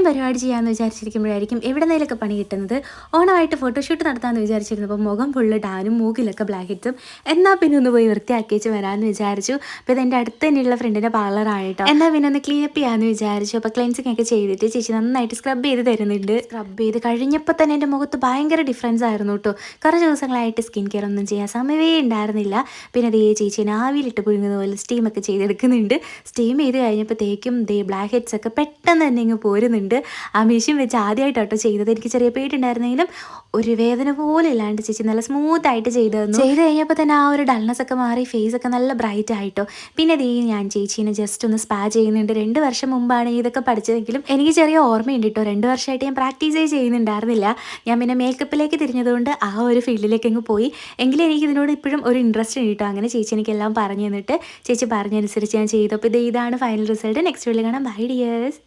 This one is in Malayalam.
പരിപാടി ചെയ്യാമെന്ന് വിചാരിച്ചിരിക്കുമ്പോഴായിരിക്കും എവിടെന്നേലൊക്കെ പണി കിട്ടുന്നത്. ഓണമായിട്ട് ഫോട്ടോഷൂട്ട് നടത്താമെന്ന് വിചാരിച്ചിരുന്നപ്പോൾ മുഖം ഫുള്ള് ടാനും മൂക്കിലൊക്കെ ബ്ലാക്ക് ഹെഡ്സും. എന്നാൽ പിന്നെ ഒന്ന് പോയി വൃത്തിയാക്കിച്ച് വരാമെന്ന് വിചാരിച്ചു. അപ്പോൾ ഇതെൻ്റെ അടുത്ത് തന്നെയുള്ള ഫ്രണ്ടിൻ്റെ പാർലറായിട്ടോ. എന്നാൽ പിന്നെ ഒന്ന് ക്ലീനപ്പ് ചെയ്യാമെന്ന് വിചാരിച്ചു. അപ്പോൾ ക്ലെൻസിങ് ഒക്കെ ചെയ്തിട്ട് ചേച്ചി നന്നായിട്ട് സ്ക്രബ് ചെയ്ത് തരുന്നുണ്ട്. സ്ക്രബ് ചെയ്ത് കഴിഞ്ഞപ്പോൾ തന്നെ എൻ്റെ മുഖത്ത് ഭയങ്കര ഡിഫറൻസ് ആയിരുന്നു കേട്ടോ. കുറച്ച് ദിവസങ്ങളായിട്ട് സ്കിൻ കെയർ ഒന്നും ചെയ്യാൻ സമയമേ ഉണ്ടായിരുന്നില്ല. പിന്നെ ദേ ചേച്ചി ആവിയിലിട്ട് പുഴുങ്ങുന്ന പോലെ സ്റ്റീമൊക്കെ ചെയ്തെടുക്കുന്നുണ്ട്. സ്റ്റീം ചെയ്ത് കഴിഞ്ഞപ്പോഴത്തേക്കും ദേ ബ്ലാക്ക് ഹെഡ്സ് ഒക്കെ പെട്ടെന്ന് തന്നെ ഇങ്ങ് പോരുന്നുണ്ട്. ആ മെഷീൻ വെച്ച് ആദ്യമായിട്ടോ ചെയ്തത്. എനിക്ക് ചെറിയ പേടിയുണ്ടായിരുന്നെങ്കിലും ഒരു വേദന പോലെ ഇല്ലാണ്ട് ചേച്ചി നല്ല സ്മൂത്ത് ആയിട്ട് ചെയ്ത് തന്നു. ചെയ്ത് കഴിഞ്ഞപ്പോൾ തന്നെ ആ ഒരു ഡൾനെസ് ഒക്കെ മാറി ഫേസ് ഒക്കെ നല്ല ബ്രൈറ്റ് ആയിട്ടോ. പിന്നെ ദേ ഞാൻ ചേച്ചീനെ ജസ്റ്റ് ഒന്ന് സ്പാ ചെയ്യുന്നുണ്ട്. 2 വർഷം മുമ്പാണ് ഇതൊക്കെ പഠിച്ചതെങ്കിലും എനിക്ക് ചെറിയ ഓർമ്മയുണ്ട് കേട്ടോ. 2 വർഷമായിട്ട് ഞാൻ പ്രാക്ടീസേ ചെയ്യുന്നുണ്ടായിരുന്നില്ല. ഞാൻ പിന്നെ മേക്കപ്പിലേക്ക് തിരിഞ്ഞതുകൊണ്ട് ആ ഒരു ഫീൽഡിലേക്ക് അങ്ങ് പോയി. എങ്കിലും എനിക്ക് ഇതിനോട് ഇപ്പോഴും ഒരു ഇൻട്രസ്റ്റ് ഉണ്ട് കേട്ടോ. അങ്ങനെ ചേച്ചി എനിക്കെല്ലാം പറഞ്ഞു തന്നിട്ട് ചേച്ചി പറഞ്ഞനുസരിച്ച് ഞാൻ ചെയ്തു. അപ്പോൾ ഇതാണ് ഫൈനൽ റിസൾട്ട്. നെക്സ്റ്റ് വീഡിയോയിൽ കാണാം. Bye dears.